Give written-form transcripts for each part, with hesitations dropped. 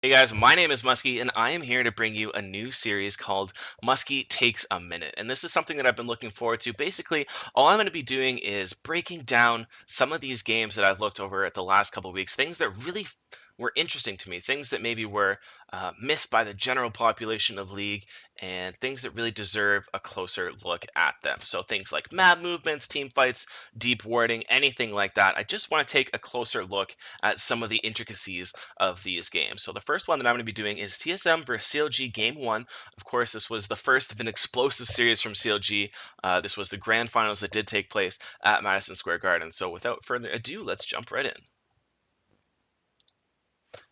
Hey guys, my name is Muskie, and I am here to bring you a new series called Muskie Takes a Minute. And this is something that I've been looking forward to. Basically, all I'm going to be doing is breaking down some of these games that I've looked over at the last couple of weeks, things that really were interesting to me, things that maybe were missed by the general population of League, and things that really deserve a closer look at them. So things like map movements, team fights, deep warding, anything like that. I just want to take a closer look at some of the intricacies of these games. So the first one that I'm going to be doing is TSM versus CLG Game 1. Of course, this was the first of an explosive series from CLG. This was the grand finals that did take place at Madison Square Garden. So without further ado, let's jump right in.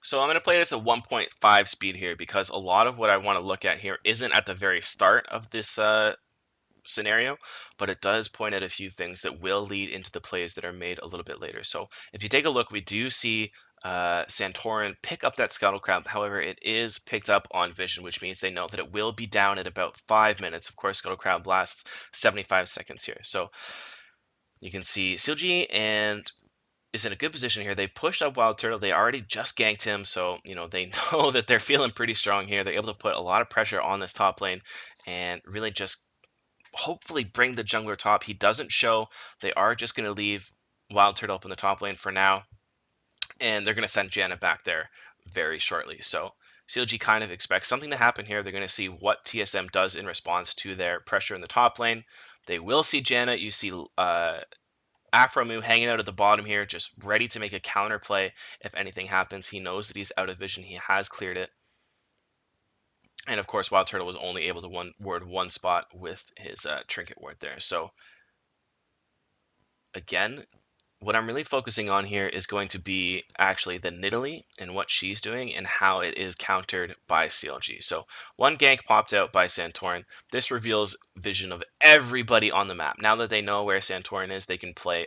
So I'm going to play this at 1.5 speed here because a lot of what I want to look at here isn't at the very start of this scenario, but it does point at a few things that will lead into the plays that are made a little bit later. So if you take a look, we do see Santorin pick up that Scuttle Crab. However, it is picked up on vision, which means they know that it will be down at about 5 minutes. Of course, Scuttle Crab lasts 75 seconds here. So you can see CLG and is in a good position here. They pushed up Wild Turtle. They already just ganked him, so they know that they're feeling pretty strong here. They're able to put a lot of pressure on this top lane and really just hopefully bring the jungler top. He doesn't show. They are just going to leave Wild Turtle up in the top lane for now, and they're going to send Janet back there very shortly. So CLG kind of expects something to happen here. They're going to see what TSM does in response to their pressure in the top lane. They will see Janet. You see Afromu hanging out at the bottom here, just ready to make a counter play if anything happens. He knows that he's out of vision. He has cleared it. And of course, Wild Turtle was only able to ward one spot with his trinket ward there. So again, what I'm really focusing on here is going to be actually the Nidalee and what she's doing and how it is countered by CLG. So one gank popped out by Santorin. This reveals vision of everybody on the map. Now that they know where Santorin is, they can play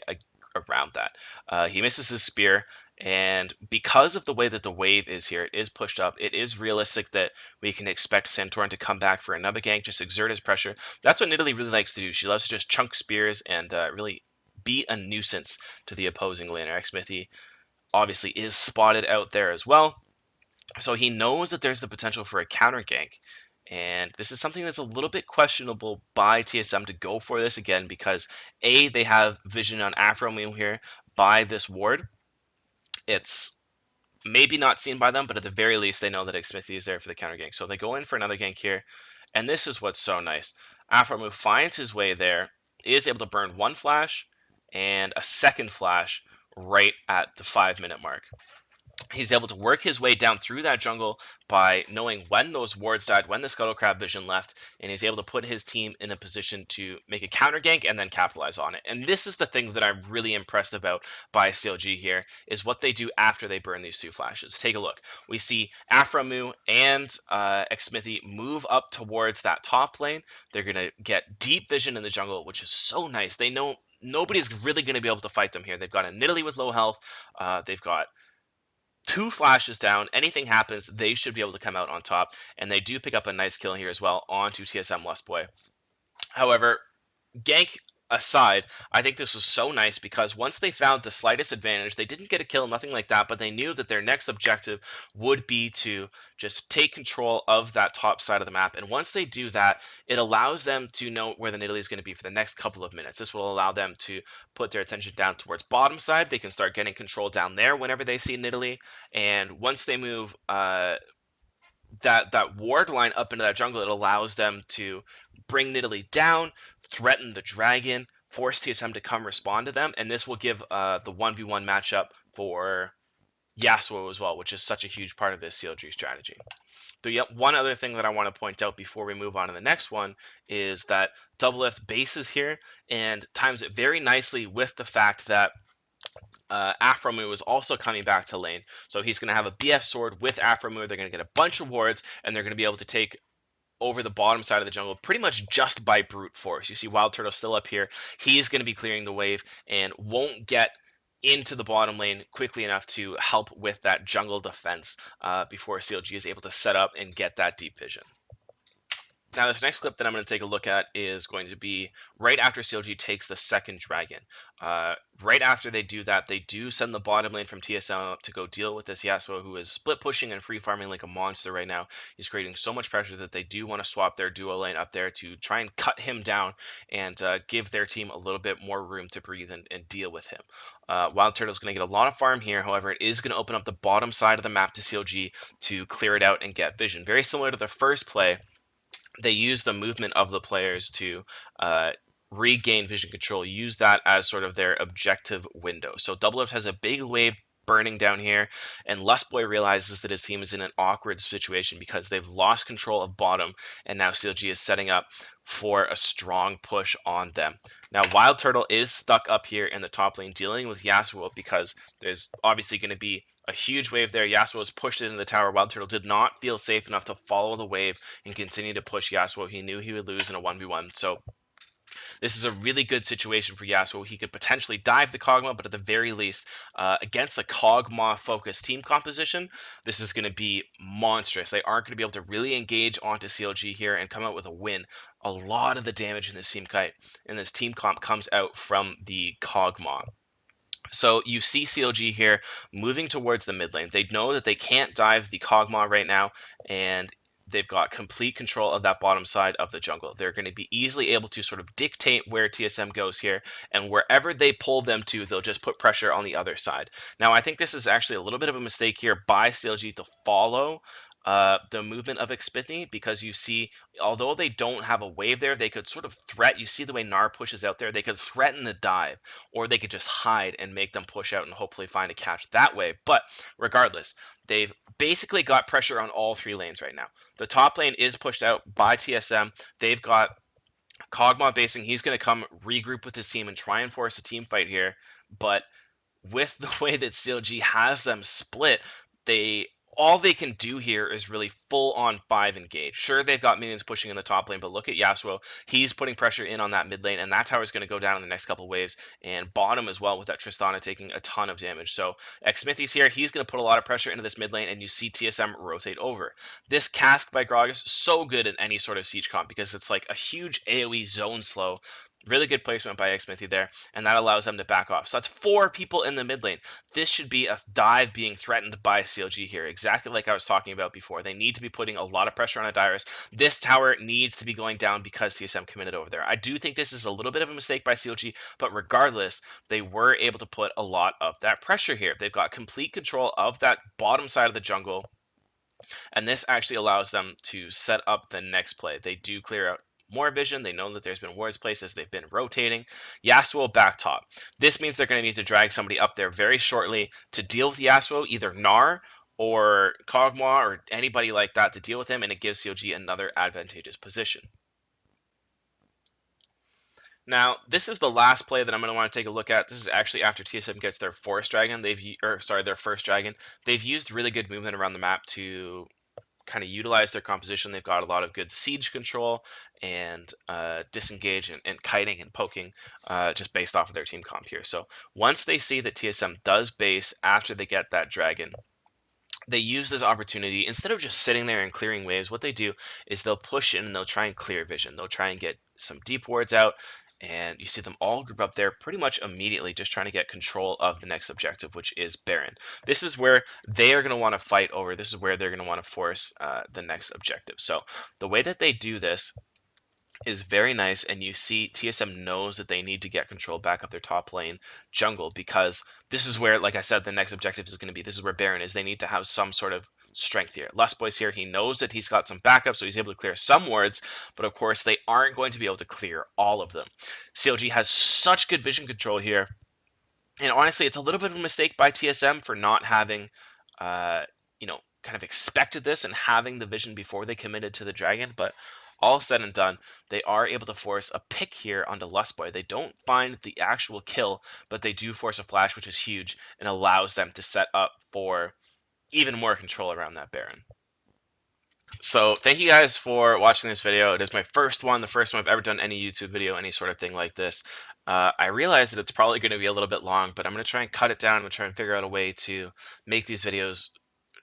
around that. He misses his spear, and because of the way that the wave is here, it is pushed up. It is realistic that we can expect Santorin to come back for another gank, just exert his pressure. That's what Nidalee really likes to do. She loves to just chunk spears and really be a nuisance to the opposing laner. Xmithy obviously is spotted out there as well, so he knows that there's the potential for a counter gank. And this is something that's a little bit questionable by TSM to go for this again because A, they have vision on Afromu here by this ward. It's maybe not seen by them, but at the very least, they know that Xmithy is there for the counter gank. So they go in for another gank here. And this is what's so nice. Afromu finds his way there, is able to burn one flash and a second flash right at the 5 minute mark. He's able to work his way down through that jungle by knowing when those wards died, when the Scuttle Crab vision left, and he's able to put his team in a position to make a counter gank and then capitalize on it. And this is the thing that I'm really impressed about by CLG here, is what they do after they burn these two flashes. Take a look. We see Aframu and Xmithy move up towards that top lane. They're going to get deep vision in the jungle, which is so nice. They know nobody's really going to be able to fight them here. They've got a Nidalee with low health. They've got two flashes down. Anything happens, they should be able to come out on top. And they do pick up a nice kill here as well onto TSM Lustboy. However, gank aside, I think this was so nice because once they found the slightest advantage, they didn't get a kill, nothing like that, but they knew that their next objective would be to just take control of that top side of the map. And once they do that, it allows them to know where the Nidalee is going to be for the next couple of minutes. This will allow them to put their attention down towards bottom side. They can start getting control down there whenever they see Nidalee. And once they move that ward line up into that jungle, it allows them to bring Nidalee down, threaten the dragon, force TSM to come respond to them, and this will give the 1v1 matchup for Yasuo as well, which is such a huge part of this CLG strategy. The one other thing that I want to point out before we move on to the next one is that Doublelift bases here and times it very nicely with the fact that Afromu is also coming back to lane. So he's going to have a BF sword with Afromu. They're going to get a bunch of wards, and they're going to be able to take over the bottom side of the jungle pretty much just by brute force. You see Wild Turtle still up here. He's going to be clearing the wave and won't get into the bottom lane quickly enough to help with that jungle defense before CLG is able to set up and get that deep vision. Now, this next clip that I'm going to take a look at is going to be right after CLG takes the second dragon. Right after they do that, they do send the bottom lane from TSM up to go deal with this Yasuo, who is split pushing and free farming like a monster right now. He's creating so much pressure that they do want to swap their duo lane up there to try and cut him down and give their team a little bit more room to breathe and deal with him. Wild Turtle's going to get a lot of farm here. However, it is going to open up the bottom side of the map to CLG to clear it out and get vision. Very similar to the first play, they use the movement of the players to regain vision control, use that as sort of their objective window. So Double Lift has a big wave burning down here, and Lustboy realizes that his team is in an awkward situation because they've lost control of bottom, and now CLG is setting up for a strong push on them. Now, Wild Turtle is stuck up here in the top lane dealing with Yasuo because there's obviously going to be a huge wave there. Yasuo was pushed into the tower. Wild Turtle did not feel safe enough to follow the wave and continue to push Yasuo. He knew he would lose in a 1v1. So this is a really good situation for Yasuo. He could potentially dive the Kog'Maw, but at the very least, against the Kog'Maw-focused team composition, this is going to be monstrous. They aren't going to be able to really engage onto CLG here and come out with a win. A lot of the damage in this team comp comes out from the Kog'Maw. So you see CLG here moving towards the mid lane. They know that they can't dive the Kog'Maw right now, and they've got complete control of that bottom side of the jungle. They're going to be easily able to sort of dictate where TSM goes here, and wherever they pull them to, they'll just put pressure on the other side. Now, I think this is actually a little bit of a mistake here by CLG to follow the movement of Xpithy, because you see, although they don't have a wave there, they could sort of you see the way Gnar pushes out there, they could threaten the dive, or they could just hide and make them push out and hopefully find a catch that way. But regardless, they've basically got pressure on all three lanes right now. The top lane is pushed out by TSM. They've got Kog'Maw basing. He's going to come regroup with his team and try and force a team fight here. But with the way that CLG has them split, they all they can do here is really full on 5 engage. Sure, they've got minions pushing in the top lane, but look at Yasuo. He's putting pressure in on that mid lane, and that tower is going to go down in the next couple waves, and bottom as well with that Tristana taking a ton of damage. So Xmithy's here. He's going to put a lot of pressure into this mid lane, and you see TSM rotate over. This Cask by Gragas, so good in any sort of siege comp because it's like a huge AoE zone slow. Really good placement by Xmithy there, and that allows them to back off. So that's 4 people in the mid lane. This should be a dive being threatened by CLG here, exactly like I was talking about before. They need to be putting a lot of pressure on Adyrus. This tower needs to be going down because TSM committed over there. I do think this is a little bit of a mistake by CLG, but regardless, they were able to put a lot of that pressure here. They've got complete control of that bottom side of the jungle, and this actually allows them to set up the next play. They do clear out more vision. They know that there's been wards placed as they've been rotating. Yasuo back top. This means they're going to need to drag somebody up there very shortly to deal with Yasuo, either Gnar or Kog'Maw or anybody like that to deal with him, and it gives CLG another advantageous position. Now, this is the last play that I'm going to want to take a look at. This is actually after TSM gets their forest dragon. Their first dragon. They've used really good movement around the map to kind of utilize their composition. They've got a lot of good siege control and disengage and kiting and poking just based off of their team comp here. So once they see that TSM does base after they get that dragon, they use this opportunity. Instead of just sitting there and clearing waves, what they do is they'll push in and they'll try and clear vision. They'll try and get some deep wards out, and you see them all group up there pretty much immediately, just trying to get control of the next objective, which is Baron. This is where they are going to want to fight over. This is where they're going to want to force the next objective. So the way that they do this is very nice, and you see TSM knows that they need to get control back of their top lane jungle, because this is where, like I said, the next objective is going to be. This is where Baron is. They need to have some sort of strength here. Lustboy's here. He knows that he's got some backup, so he's able to clear some wards, but of course they aren't going to be able to clear all of them. CLG has such good vision control here, and honestly, it's a little bit of a mistake by TSM for not having, kind of expected this and having the vision before they committed to the dragon, but all said and done, they are able to force a pick here onto Lustboy. They don't find the actual kill, but they do force a flash, which is huge, and allows them to set up for even more control around that Baron. So thank you guys for watching this video. It is my first one, the first one I've ever done any YouTube video, any sort of thing like this. I realize that it's probably going to be a little bit long, but I'm going to try and cut it down. I'm going to try and figure out a way to make these videos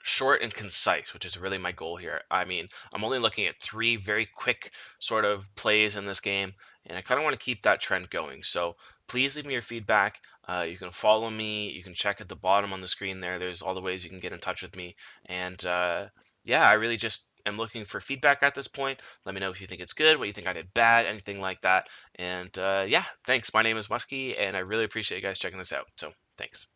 short and concise, which is really my goal here. I mean, I'm only looking at three very quick sort of plays in this game, and I kind of want to keep that trend going. So please leave me your feedback. You can follow me. You can check at the bottom on the screen there. There's all the ways you can get in touch with me. And yeah, I really just am looking for feedback at this point. Let me know if you think it's good, what you think I did bad, anything like that. And yeah, thanks. My name is Muskie, and I really appreciate you guys checking this out. So thanks.